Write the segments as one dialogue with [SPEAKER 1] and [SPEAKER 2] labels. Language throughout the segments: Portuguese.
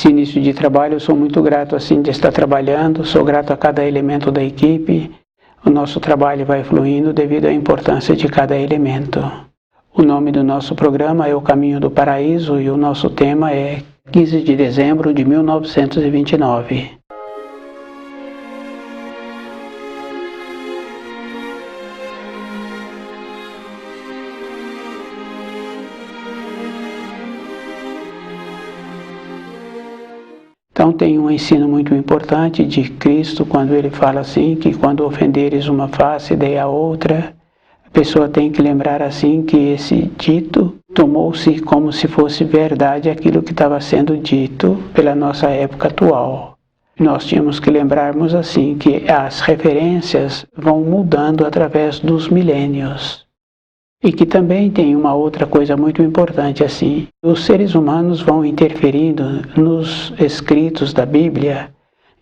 [SPEAKER 1] Esse início de trabalho eu sou muito grato assim de estar trabalhando, sou grato a cada elemento da equipe. O nosso trabalho vai fluindo devido à importância de cada elemento. O nome do nosso programa é O Caminho do Paraíso e o nosso tema é 15 de dezembro de 1929. Então tem um ensino muito importante de Cristo quando ele fala assim, que quando ofenderes uma face, dê a outra. A pessoa tem que lembrar assim que esse dito tomou-se como se fosse verdade aquilo que estava sendo dito pela nossa época atual. Nós tínhamos que lembrarmos assim que as referências vão mudando através dos milênios. E que também tem uma outra coisa muito importante assim, os seres humanos vão interferindo nos escritos da Bíblia,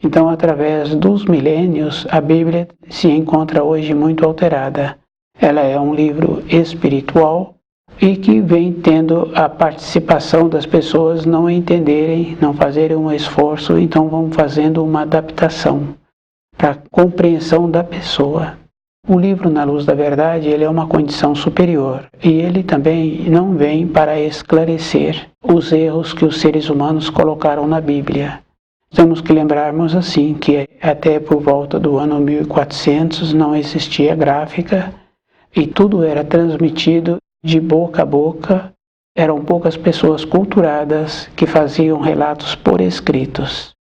[SPEAKER 1] então através dos milênios a Bíblia se encontra hoje muito alterada. Ela é um livro espiritual e que vem tendo a participação das pessoas não entenderem, não fazerem um esforço, então vão fazendo uma adaptação para a compreensão da pessoa. O livro Na Luz da Verdade, ele é uma condição superior e ele também não vem para esclarecer os erros que os seres humanos colocaram na Bíblia. Temos que lembrarmos assim que até por volta do ano 1400 não existia gráfica e tudo era transmitido de boca a boca. Eram poucas pessoas culturadas que faziam relatos por escritos.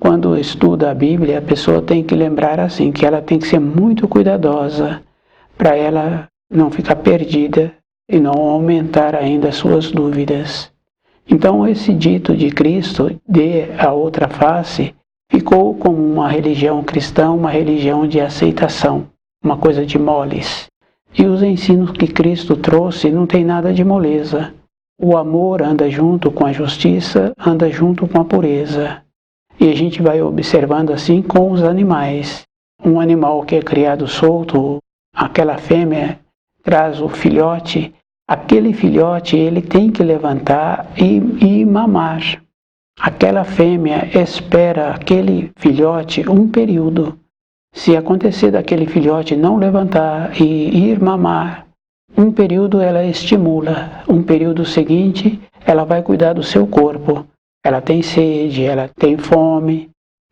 [SPEAKER 1] Quando estuda a Bíblia, a pessoa tem que lembrar assim, que ela tem que ser muito cuidadosa para ela não ficar perdida e não aumentar ainda as suas dúvidas. Então esse dito de Cristo, dê a outra face, ficou como uma religião cristã, uma religião de aceitação, uma coisa de moles. E os ensinos que Cristo trouxe não tem nada de moleza. O amor anda junto com a justiça, anda junto com a pureza. E a gente vai observando assim com os animais. Um animal que é criado solto, aquela fêmea traz o filhote, aquele filhote ele tem que levantar e mamar. Aquela fêmea espera aquele filhote um período. Se acontecer daquele filhote não levantar e ir mamar, um período ela estimula, um período seguinte ela vai cuidar do seu corpo. Ela tem sede, ela tem fome.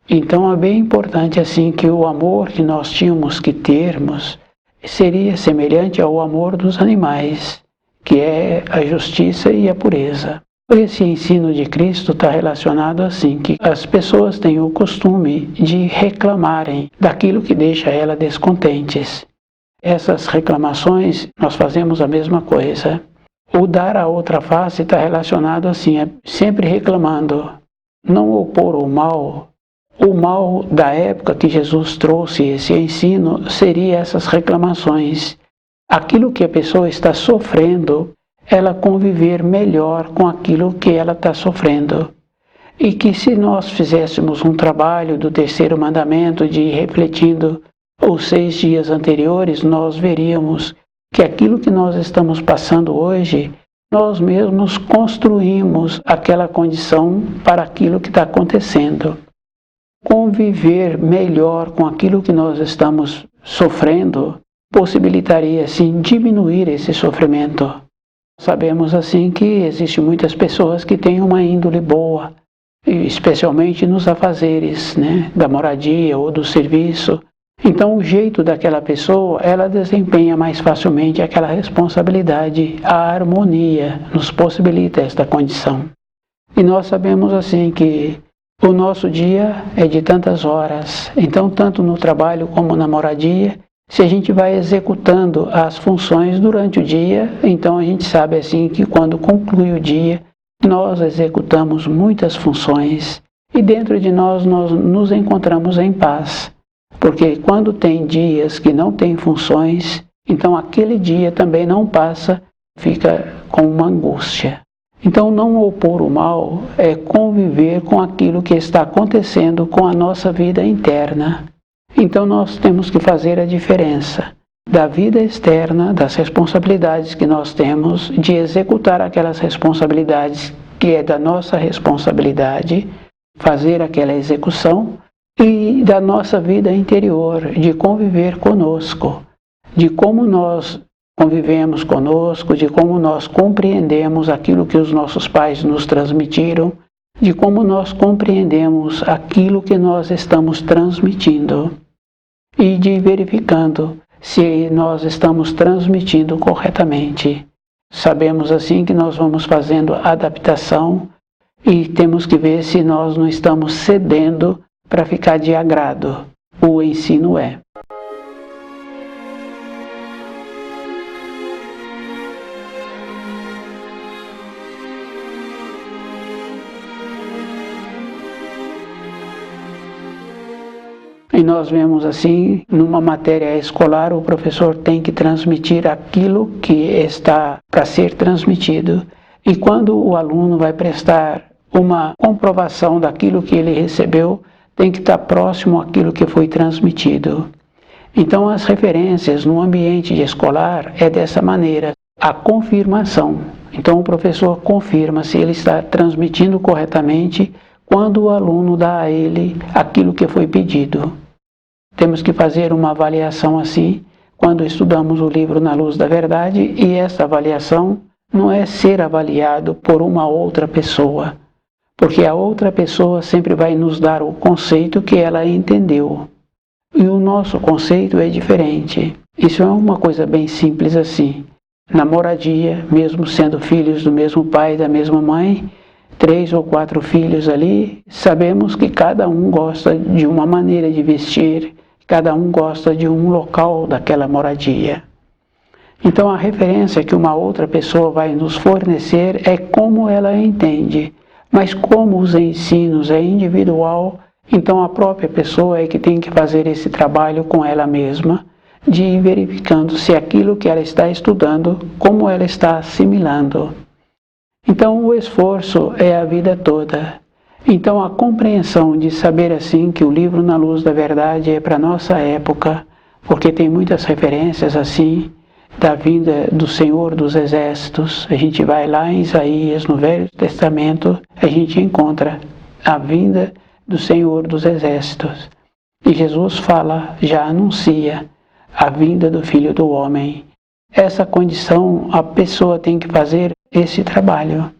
[SPEAKER 1] Então é bem importante assim que o amor que nós tínhamos que termos seria semelhante ao amor dos animais, que é a justiça e a pureza. Esse ensino de Cristo está relacionado assim, que as pessoas têm o costume de reclamarem daquilo que deixa elas descontentes. Essas reclamações, nós fazemos a mesma coisa. O dar a outra face está relacionado assim, é sempre reclamando, não opor o mal. O mal da época que Jesus trouxe esse ensino seria essas reclamações. Aquilo que a pessoa está sofrendo, ela conviver melhor com aquilo que ela está sofrendo. E que se nós fizéssemos um trabalho do terceiro mandamento de ir refletindo os 6 dias anteriores, nós veríamos que aquilo que nós estamos passando hoje, nós mesmos construímos aquela condição para aquilo que está acontecendo. Conviver melhor com aquilo que nós estamos sofrendo possibilitaria, assim, diminuir esse sofrimento. Sabemos, assim, que existem muitas pessoas que têm uma índole boa, especialmente nos afazeres, né, da moradia ou do serviço. Então, o jeito daquela pessoa, ela desempenha mais facilmente aquela responsabilidade. A harmonia nos possibilita esta condição. E nós sabemos assim que o nosso dia é de tantas horas. Então, tanto no trabalho como na moradia, se a gente vai executando as funções durante o dia, então a gente sabe assim que quando conclui o dia, nós executamos muitas funções e dentro de nós nos encontramos em paz. Porque quando tem dias que não tem funções, então aquele dia também não passa, fica com uma angústia. Então não opor o mal é conviver com aquilo que está acontecendo com a nossa vida interna. Então nós temos que fazer a diferença da vida externa, das responsabilidades que nós temos, de executar aquelas responsabilidades que é da nossa responsabilidade, fazer aquela execução, e da nossa vida interior, de conviver conosco, de como nós convivemos conosco, de como nós compreendemos aquilo que os nossos pais nos transmitiram, de como nós compreendemos aquilo que nós estamos transmitindo e de verificando se nós estamos transmitindo corretamente. Sabemos assim que nós vamos fazendo adaptação e temos que ver se nós não estamos cedendo para ficar de agrado. O ensino é. E nós vemos assim, numa matéria escolar, o professor tem que transmitir aquilo que está para ser transmitido. E quando o aluno vai prestar uma comprovação daquilo que ele recebeu, tem que estar próximo àquilo que foi transmitido. Então, as referências no ambiente escolar é dessa maneira, a confirmação. Então, o professor confirma se ele está transmitindo corretamente quando o aluno dá a ele aquilo que foi pedido. Temos que fazer uma avaliação assim, quando estudamos o livro Na Luz da Verdade, e essa avaliação não é ser avaliado por uma outra pessoa, porque a outra pessoa sempre vai nos dar o conceito que ela entendeu. E o nosso conceito é diferente. Isso é uma coisa bem simples assim. Na moradia, mesmo sendo filhos do mesmo pai e da mesma mãe, 3 ou 4 filhos ali, sabemos que cada um gosta de uma maneira de vestir, cada um gosta de um local daquela moradia. Então a referência que uma outra pessoa vai nos fornecer é como ela entende. Mas como os ensinos é individual, então a própria pessoa é que tem que fazer esse trabalho com ela mesma, de ir verificando se aquilo que ela está estudando, como ela está assimilando. Então o esforço é a vida toda. Então a compreensão de saber assim que o livro Na Luz da Verdade é para nossa época, porque tem muitas referências assim, da vinda do Senhor dos Exércitos. A gente vai lá em Isaías, no Velho Testamento, a gente encontra a vinda do Senhor dos Exércitos. E Jesus fala, já anuncia a vinda do Filho do Homem. Essa condição, a pessoa tem que fazer esse trabalho.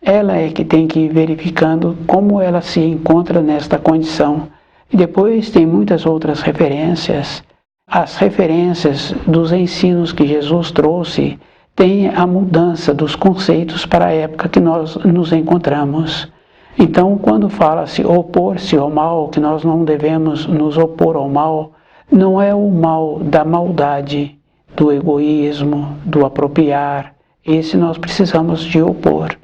[SPEAKER 1] Ela é que tem que ir verificando como ela se encontra nesta condição. E depois tem muitas outras referências. As referências dos ensinos que Jesus trouxe têm a mudança dos conceitos para a época que nós nos encontramos. Então, quando fala-se opor-se ao mal, que nós não devemos nos opor ao mal, não é o mal da maldade, do egoísmo, do apropriar. Esse nós precisamos de opor.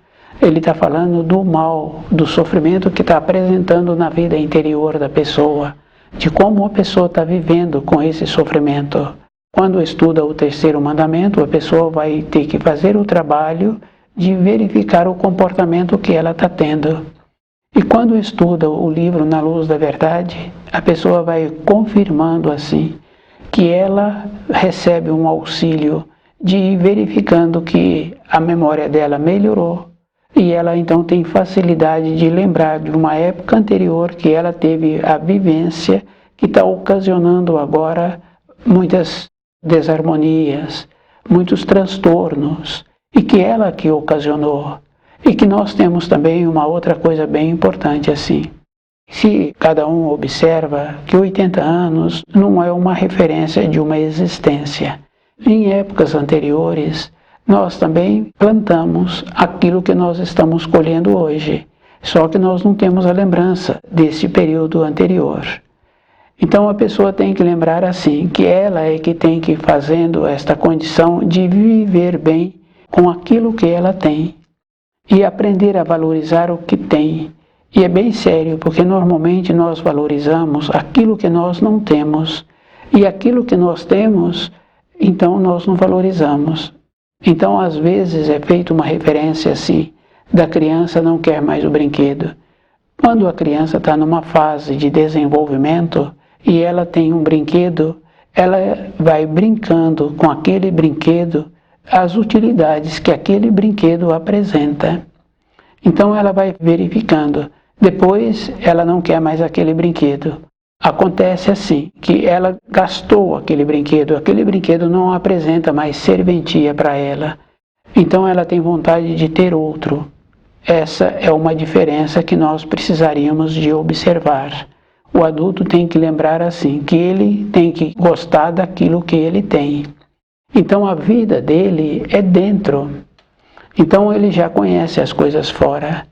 [SPEAKER 1] Ele está falando do mal, do sofrimento que está apresentando na vida interior da pessoa, de como a pessoa está vivendo com esse sofrimento. Quando estuda o 3º mandamento, a pessoa vai ter que fazer o trabalho de verificar o comportamento que ela está tendo. E quando estuda o livro Na Luz da Verdade, a pessoa vai confirmando assim, que ela recebe um auxílio de ir verificando que a memória dela melhorou, e ela então tem facilidade de lembrar de uma época anterior que ela teve a vivência que está ocasionando agora muitas desarmonias, muitos transtornos, e que ela que ocasionou. E que nós temos também uma outra coisa bem importante assim. Se cada um observa que 80 anos não é uma referência de uma existência. Em épocas anteriores, nós também plantamos aquilo que nós estamos colhendo hoje, só que nós não temos a lembrança desse período anterior. Então a pessoa tem que lembrar assim, que ela é que tem que ir fazendo esta condição de viver bem com aquilo que ela tem e aprender a valorizar o que tem. E é bem sério, porque normalmente nós valorizamos aquilo que nós não temos, e aquilo que nós temos, então nós não valorizamos. Então, às vezes, é feita uma referência assim, da criança não quer mais o brinquedo. Quando a criança está numa fase de desenvolvimento e ela tem um brinquedo, ela vai brincando com aquele brinquedo as utilidades que aquele brinquedo apresenta. Então, ela vai verificando, Depois ela não quer mais aquele brinquedo. Acontece assim, que ela gastou aquele brinquedo não apresenta mais serventia para ela. Então ela tem vontade de ter outro. Essa é uma diferença que nós precisaríamos de observar. O adulto tem que lembrar assim, que ele tem que gostar daquilo que ele tem. Então a vida dele é dentro. Então ele já conhece as coisas fora.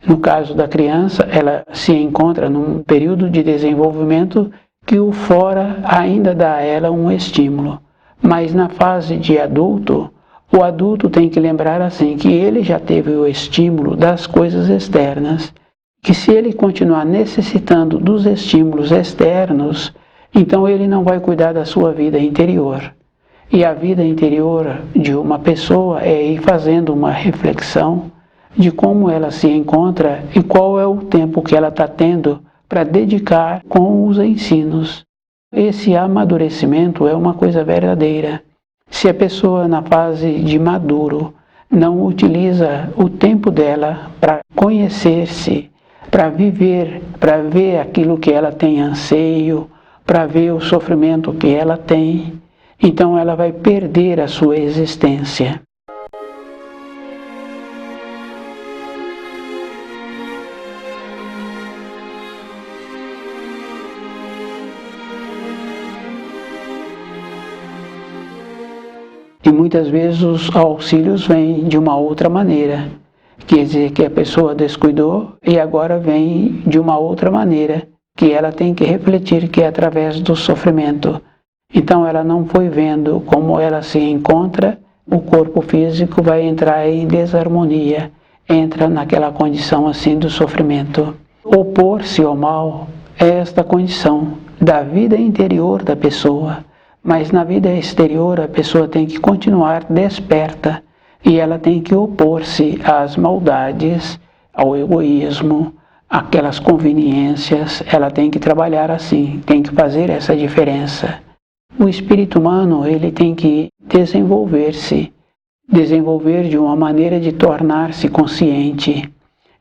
[SPEAKER 1] No caso da criança, ela se encontra num período de desenvolvimento que o fora ainda dá a ela um estímulo. Mas na fase de adulto, o adulto tem que lembrar assim que ele já teve o estímulo das coisas externas, que se ele continuar necessitando dos estímulos externos, então ele não vai cuidar da sua vida interior. E a vida interior de uma pessoa é ir fazendo uma reflexão de como ela se encontra e qual é o tempo que ela está tendo para dedicar com os ensinos. Esse amadurecimento é uma coisa verdadeira. Se a pessoa na fase de maduro não utiliza o tempo dela para conhecer-se, para viver, para ver aquilo que ela tem anseio, para ver o sofrimento que ela tem, então ela vai perder a sua existência. E muitas vezes os auxílios vêm de uma outra maneira. Quer dizer que a pessoa descuidou e agora vem de uma outra maneira, que ela tem que refletir que é através do sofrimento. Então ela não foi vendo como ela se encontra, o corpo físico vai entrar em desarmonia, entra naquela condição assim do sofrimento. Opor-se ao mal é esta condição da vida interior da pessoa. Mas na vida exterior a pessoa tem que continuar desperta e ela tem que opor-se às maldades, ao egoísmo, aquelas conveniências. Ela tem que trabalhar assim, tem que fazer essa diferença. O espírito humano ele tem que desenvolver-se, desenvolver de uma maneira de tornar-se consciente.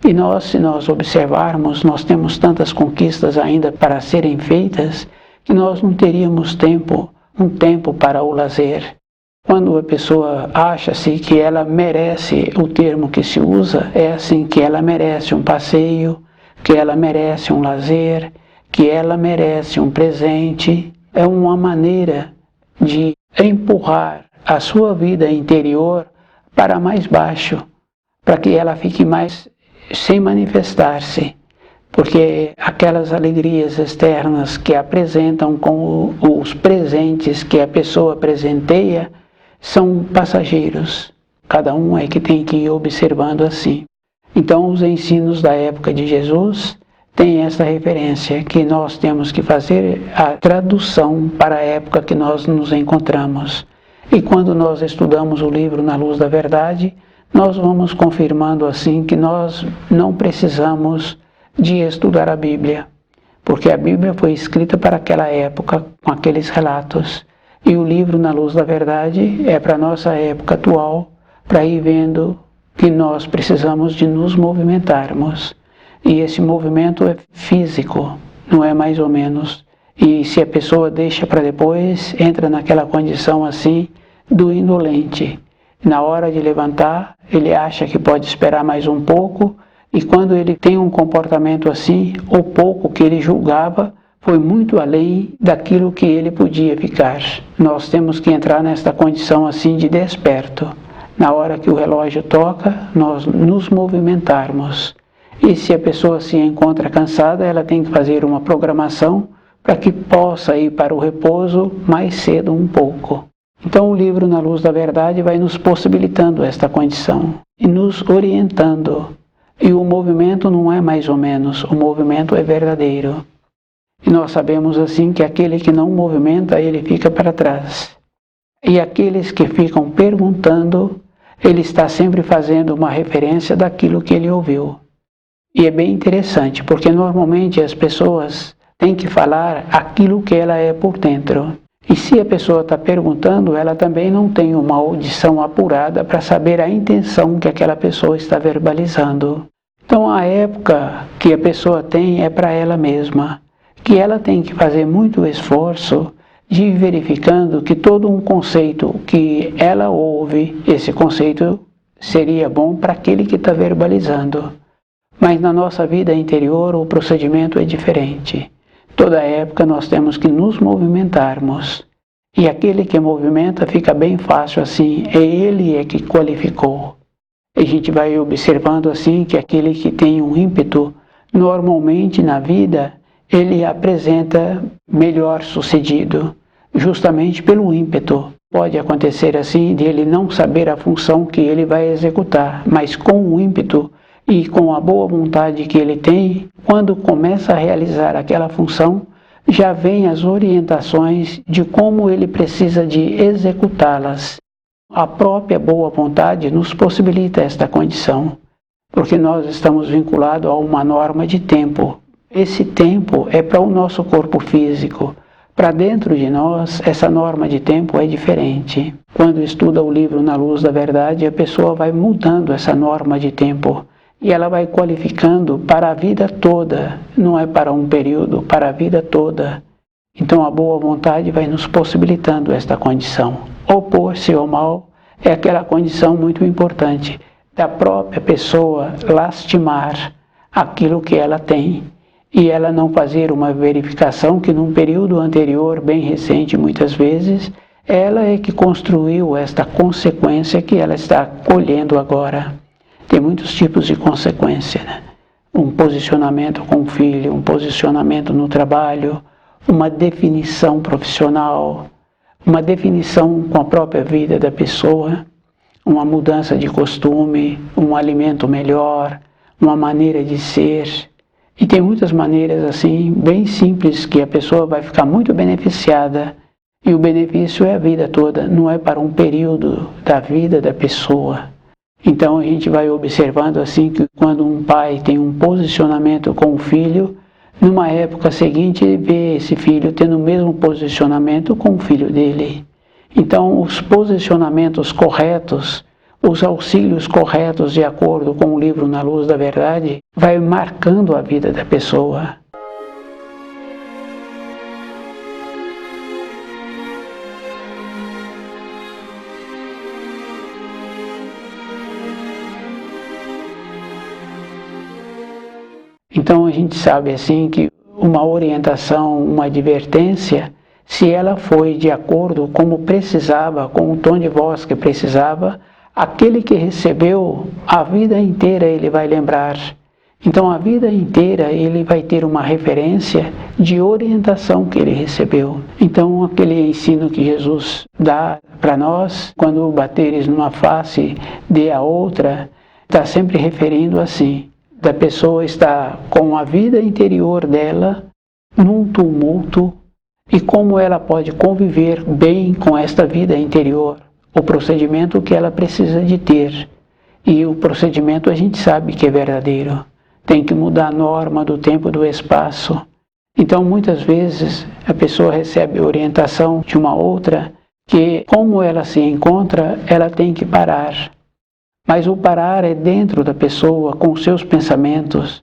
[SPEAKER 1] E nós, se nós observarmos, nós temos tantas conquistas ainda para serem feitas que nós não teríamos um tempo para o lazer. Quando a pessoa acha-se que ela merece, o termo que se usa é assim, que ela merece um passeio, que ela merece um lazer, que ela merece um presente, é uma maneira de empurrar a sua vida interior para mais baixo, para que ela fique mais sem manifestar-se. Porque aquelas alegrias externas que apresentam com os presentes que a pessoa presenteia são passageiros. Cada um é que tem que ir observando assim. Então os ensinos da época de Jesus têm essa referência, que nós temos que fazer a tradução para a época que nós nos encontramos. E quando nós estudamos o livro Na Luz da Verdade, nós vamos confirmando assim que nós não precisamos de estudar a Bíblia, porque a Bíblia foi escrita para aquela época, com aqueles relatos, e o livro Na Luz da Verdade é para a nossa época atual, para ir vendo que nós precisamos de nos movimentarmos, e esse movimento é físico, não é mais ou menos, e se a pessoa deixa para depois, entra naquela condição assim, do indolente. Na hora de levantar, ele acha que pode esperar mais um pouco, e quando ele tem um comportamento assim, o pouco que ele julgava foi muito além daquilo que ele podia ficar. Nós temos que entrar nesta condição assim de desperto. Na hora que o relógio toca, nós nos movimentarmos. E se a pessoa se encontra cansada, ela tem que fazer uma programação para que possa ir para o repouso mais cedo um pouco. Então o livro Na Luz da Verdade vai nos possibilitando esta condição e nos orientando. E o movimento não é mais ou menos, o movimento é verdadeiro. E nós sabemos assim que aquele que não movimenta, ele fica para trás. E aqueles que ficam perguntando, ele está sempre fazendo uma referência daquilo que ele ouviu. E é bem interessante, porque normalmente as pessoas têm que falar aquilo que ela é por dentro. E se a pessoa está perguntando, ela também não tem uma audição apurada para saber a intenção que aquela pessoa está verbalizando. Então a época que a pessoa tem é para ela mesma, que ela tem que fazer muito esforço de ir verificando que todo um conceito que ela ouve, esse conceito seria bom para aquele que está verbalizando. Mas na nossa vida interior o procedimento é diferente. Toda época nós temos que nos movimentarmos. E aquele que movimenta fica bem fácil assim, é ele que qualificou. A gente vai observando assim que aquele que tem um ímpeto, normalmente na vida, ele apresenta melhor sucedido, justamente pelo ímpeto. Pode acontecer assim de ele não saber a função que ele vai executar, mas com o ímpeto e com a boa vontade que ele tem, quando começa a realizar aquela função, já vem as orientações de como ele precisa de executá-las. A própria boa vontade nos possibilita esta condição, porque nós estamos vinculados a uma norma de tempo. Esse tempo é para o nosso corpo físico. Para dentro de nós, essa norma de tempo é diferente. Quando estuda o livro Na Luz da Verdade, a pessoa vai mudando essa norma de tempo e ela vai qualificando para a vida toda, não é para um período, para a vida toda. Então a boa vontade vai nos possibilitando esta condição. Opor-se ao mal é aquela condição muito importante da própria pessoa lastimar aquilo que ela tem e ela não fazer uma verificação que num período anterior, bem recente muitas vezes, ela é que construiu esta consequência que ela está colhendo agora. Tem muitos tipos de consequência, né? Um posicionamento com o filho, um posicionamento no trabalho, uma definição profissional, uma definição com a própria vida da pessoa, uma mudança de costume, um alimento melhor, uma maneira de ser. E tem muitas maneiras assim, bem simples, que a pessoa vai ficar muito beneficiada. E o benefício é a vida toda, não é para um período da vida da pessoa. Então a gente vai observando assim que quando um pai tem um posicionamento com o filho, numa época seguinte ele vê esse filho tendo o mesmo posicionamento com o filho dele. Então os posicionamentos corretos, os auxílios corretos de acordo com o livro Na Luz da Verdade, vai marcando a vida da pessoa. Então a gente sabe assim que uma orientação, uma advertência, se ela foi de acordo como precisava, com o tom de voz que precisava, aquele que recebeu, a vida inteira ele vai lembrar. Então a vida inteira ele vai ter uma referência de orientação que ele recebeu. Então aquele ensino que Jesus dá para nós, quando bateres numa face, dê a outra, está sempre referindo assim, da pessoa estar com a vida interior dela num tumulto e como ela pode conviver bem com esta vida interior, o procedimento que ela precisa de ter. E o procedimento a gente sabe que é verdadeiro, tem que mudar a norma do tempo e do espaço. Então muitas vezes a pessoa recebe orientação de uma outra que como ela se encontra, ela tem que parar. Mas o parar é dentro da pessoa, com seus pensamentos.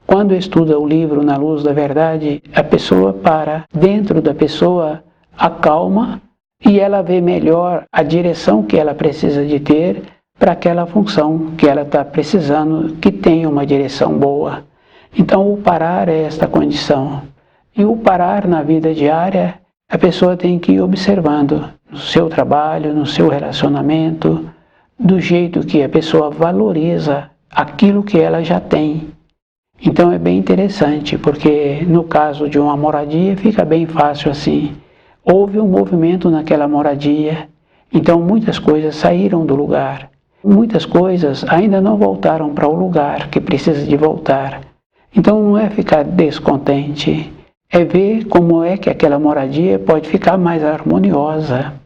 [SPEAKER 1] Quando estuda o livro Na Luz da Verdade, a pessoa para, dentro da pessoa, acalma e ela vê melhor a direção que ela precisa de ter para aquela função que ela está precisando, que tenha uma direção boa. Então o parar é esta condição. E o parar na vida diária, a pessoa tem que ir observando no seu trabalho, no seu relacionamento, do jeito que a pessoa valoriza aquilo que ela já tem. Então é bem interessante, porque no caso de uma moradia fica bem fácil assim. Houve um movimento naquela moradia, então muitas coisas saíram do lugar. Muitas coisas ainda não voltaram para o lugar que precisa de voltar. Então não é ficar descontente, é ver como é que aquela moradia pode ficar mais harmoniosa.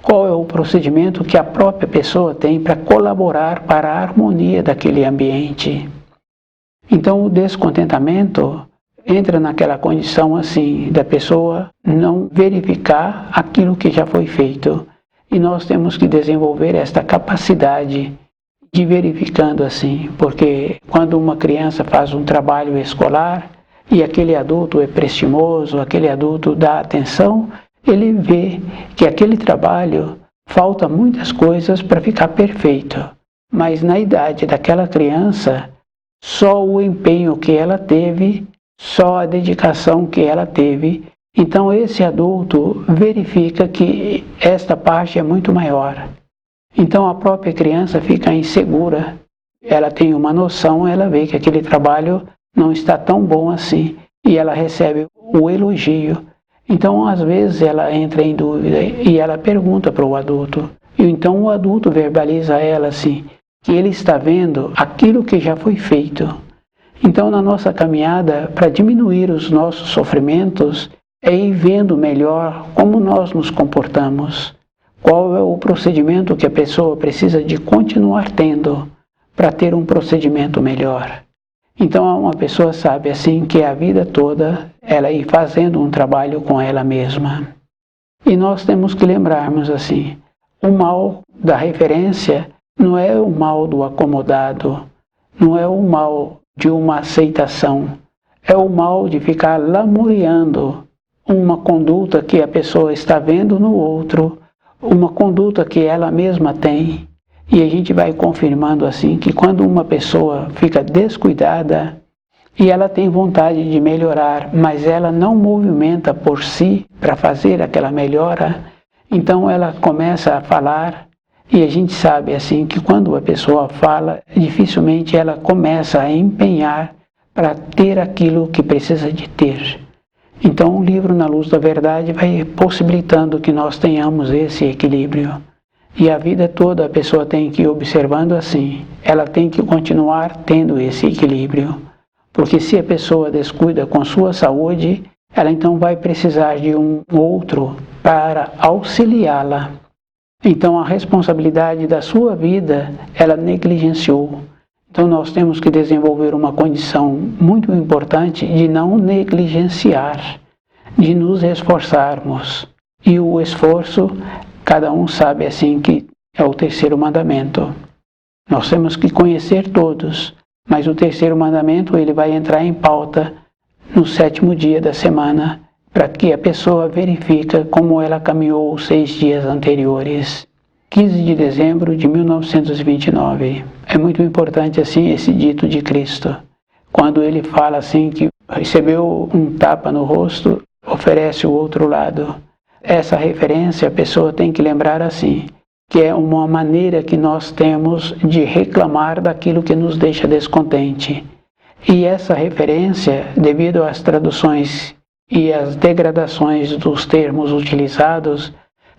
[SPEAKER 1] Qual é o procedimento que a própria pessoa tem para colaborar para a harmonia daquele ambiente. Então o descontentamento entra naquela condição assim, da pessoa não verificar aquilo que já foi feito. E nós temos que desenvolver esta capacidade de verificando assim, porque quando uma criança faz um trabalho escolar e aquele adulto é prestimoso, aquele adulto dá atenção, ele vê que aquele trabalho falta muitas coisas para ficar perfeito, mas na idade daquela criança, só o empenho que ela teve, só a dedicação que ela teve, então esse adulto verifica que esta parte é muito maior. Então a própria criança fica insegura, ela tem uma noção, ela vê que aquele trabalho não está tão bom assim, e ela recebe o elogio. Então às vezes ela entra em dúvida e ela pergunta para o adulto, e então o adulto verbaliza a ela assim, que ele está vendo aquilo que já foi feito. Então na nossa caminhada, para diminuir os nossos sofrimentos, é ir vendo melhor como nós nos comportamos. Qual é o procedimento que a pessoa precisa de continuar tendo para ter um procedimento melhor. Então uma pessoa sabe assim que a vida toda ela ir fazendo um trabalho com ela mesma. E nós temos que lembrarmos assim, o mal da referência não é o mal do acomodado, não é o mal de uma aceitação, é o mal de ficar lamuriando uma conduta que a pessoa está vendo no outro, uma conduta que ela mesma tem, e a gente vai confirmando assim que quando uma pessoa fica descuidada e ela tem vontade de melhorar, mas ela não movimenta por si para fazer aquela melhora, então ela começa a falar, e a gente sabe assim que quando a pessoa fala, dificilmente ela começa a empenhar para ter aquilo que precisa de ter. Então o livro Na Luz da Verdade vai possibilitando que nós tenhamos esse equilíbrio. E a vida toda a pessoa tem que ir observando assim, ela tem que continuar tendo esse equilíbrio. Porque se a pessoa descuida com sua saúde, ela então vai precisar de um outro para auxiliá-la. Então a responsabilidade da sua vida, ela negligenciou. Então nós temos que desenvolver uma condição muito importante de não negligenciar, de nos esforçarmos. E o esforço, cada um sabe assim que é o terceiro mandamento. Nós temos que conhecer todos, mas o terceiro mandamento ele vai entrar em pauta no 7º dia da semana, para que a pessoa verifique como ela caminhou os 6 dias anteriores. 15 de dezembro de 1929. É muito importante assim esse dito de Cristo. Quando ele fala assim que recebeu um tapa no rosto, oferece o outro lado. Essa referência a pessoa tem que lembrar assim, que é uma maneira que nós temos de reclamar daquilo que nos deixa descontente. E essa referência, devido às traduções e às degradações dos termos utilizados,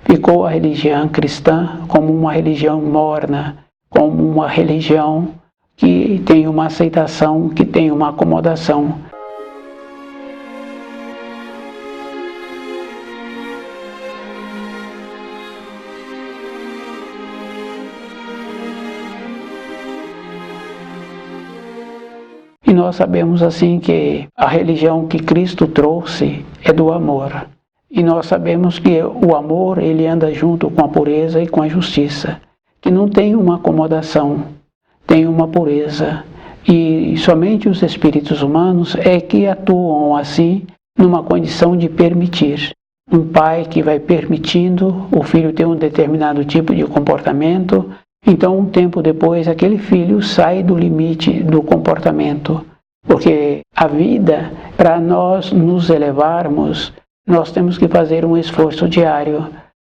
[SPEAKER 1] ficou a religião cristã como uma religião morna, como uma religião que tem uma aceitação, que tem uma acomodação. E nós sabemos assim que a religião que Cristo trouxe é do amor. E nós sabemos que o amor ele anda junto com a pureza e com a justiça, que não tem uma acomodação, tem uma pureza. E somente os espíritos humanos é que atuam assim numa condição de permitir. Um pai que vai permitindo o filho ter um determinado tipo de comportamento, então um tempo depois aquele filho sai do limite do comportamento. Porque a vida, para nós nos elevarmos, nós temos que fazer um esforço diário.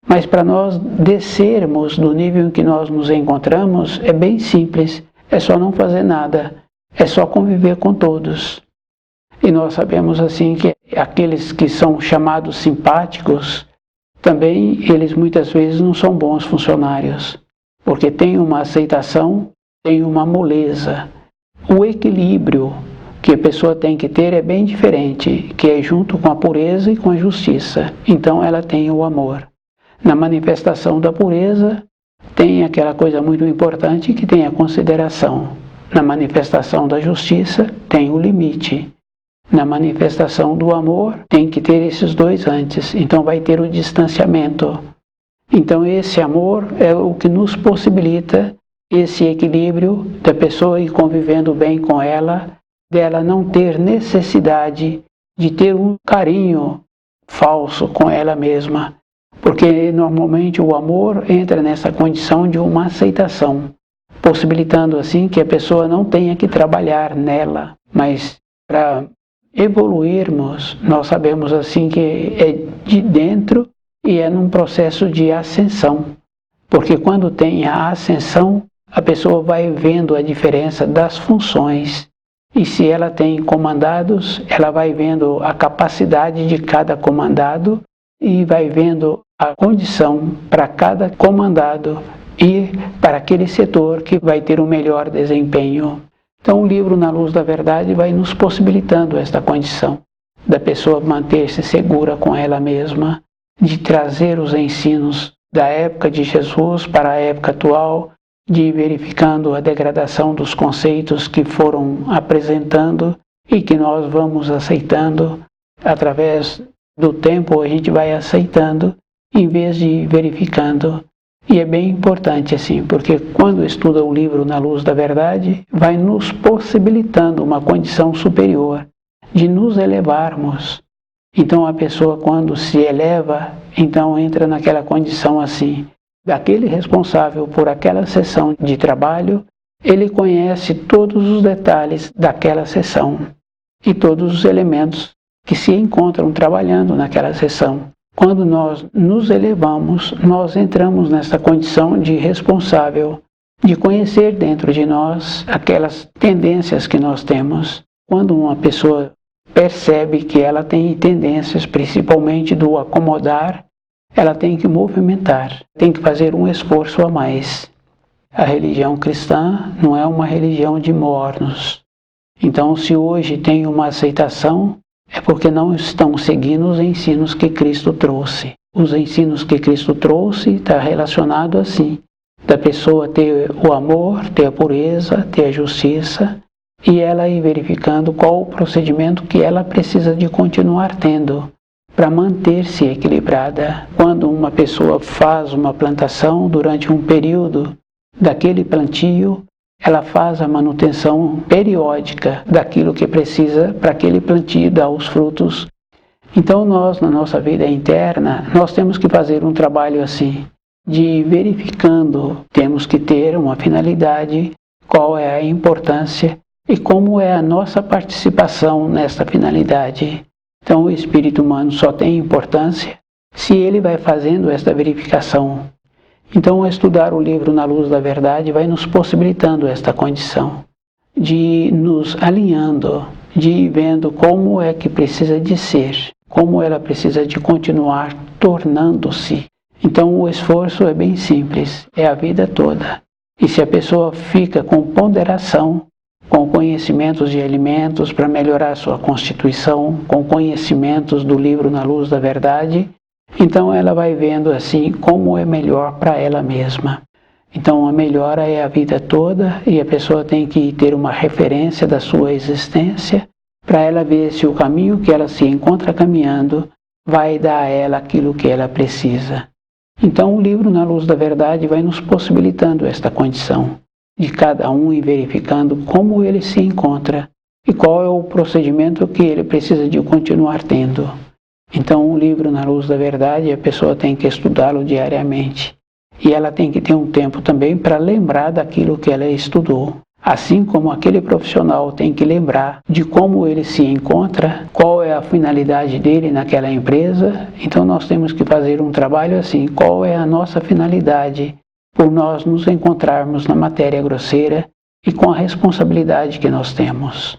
[SPEAKER 1] Mas para nós descermos do nível em que nós nos encontramos, é bem simples. É só não fazer nada. É só conviver com todos. E nós sabemos assim que aqueles que são chamados simpáticos, também eles muitas vezes não são bons funcionários. Porque tem uma aceitação, tem uma moleza. O equilíbrio que a pessoa tem que ter é bem diferente, que é junto com a pureza e com a justiça. Então ela tem o amor. Na manifestação da pureza, tem aquela coisa muito importante que tem a consideração. Na manifestação da justiça, tem o limite. Na manifestação do amor, tem que ter esses dois antes. Então vai ter o distanciamento. Então esse amor é o que nos possibilita esse equilíbrio da pessoa ir convivendo bem com ela, dela não ter necessidade de ter um carinho falso com ela mesma, porque normalmente o amor entra nessa condição de uma aceitação, possibilitando assim que a pessoa não tenha que trabalhar nela, mas para evoluirmos, nós sabemos assim que é de dentro e é num processo de ascensão, porque quando tem a ascensão, a pessoa vai vendo a diferença das funções. E se ela tem comandados, ela vai vendo a capacidade de cada comandado e vai vendo a condição para cada comandado e para aquele setor que vai ter o melhor desempenho. Então o livro Na Luz da Verdade vai nos possibilitando esta condição da pessoa manter-se segura com ela mesma, de trazer os ensinos da época de Jesus para a época atual, de ir verificando a degradação dos conceitos que foram apresentando e que nós vamos aceitando através do tempo, a gente vai aceitando em vez de ir verificando. E é bem importante assim, porque quando estuda o livro Na Luz da Verdade, vai nos possibilitando uma condição superior de nos elevarmos. Então a pessoa quando se eleva, então entra naquela condição assim, daquele responsável por aquela sessão de trabalho, ele conhece todos os detalhes daquela sessão e todos os elementos que se encontram trabalhando naquela sessão. Quando nós nos elevamos, nós entramos nessa condição de responsável, de conhecer dentro de nós aquelas tendências que nós temos. Quando uma pessoa percebe que ela tem tendências, principalmente do acomodar, ela tem que movimentar, tem que fazer um esforço a mais. A religião cristã não é uma religião de mornos. Então, se hoje tem uma aceitação, é porque não estão seguindo os ensinos que Cristo trouxe. Os ensinos que Cristo trouxe está relacionado assim, da pessoa ter o amor, ter a pureza, ter a justiça, e ela ir verificando qual o procedimento que ela precisa de continuar tendo para manter-se equilibrada. Quando uma pessoa faz uma plantação durante um período daquele plantio, ela faz a manutenção periódica daquilo que precisa para aquele plantio dar os frutos. Então nós, na nossa vida interna, nós temos que fazer um trabalho assim, de ir verificando, temos que ter uma finalidade, qual é a importância e como é a nossa participação nesta finalidade. Então o espírito humano só tem importância se ele vai fazendo esta verificação. Então estudar o livro Na Luz da Verdade vai nos possibilitando esta condição, de nos alinhando, de ir vendo como é que precisa de ser, como ela precisa de continuar tornando-se. Então o esforço é bem simples, é a vida toda. E se a pessoa fica com ponderação, com conhecimentos de alimentos para melhorar sua constituição, com conhecimentos do livro Na Luz da Verdade, então ela vai vendo assim como é melhor para ela mesma. Então a melhora é a vida toda e a pessoa tem que ter uma referência da sua existência para ela ver se o caminho que ela se encontra caminhando vai dar a ela aquilo que ela precisa. Então o livro Na Luz da Verdade vai nos possibilitando esta condição de cada um ir verificando como ele se encontra e qual é o procedimento que ele precisa de continuar tendo. Então o livro Na Luz da Verdade, a pessoa tem que estudá-lo diariamente. E ela tem que ter um tempo também para lembrar daquilo que ela estudou. Assim como aquele profissional tem que lembrar de como ele se encontra, qual é a finalidade dele naquela empresa, então nós temos que fazer um trabalho assim, qual é a nossa finalidade por nós nos encontrarmos na matéria grosseira e com a responsabilidade que nós temos.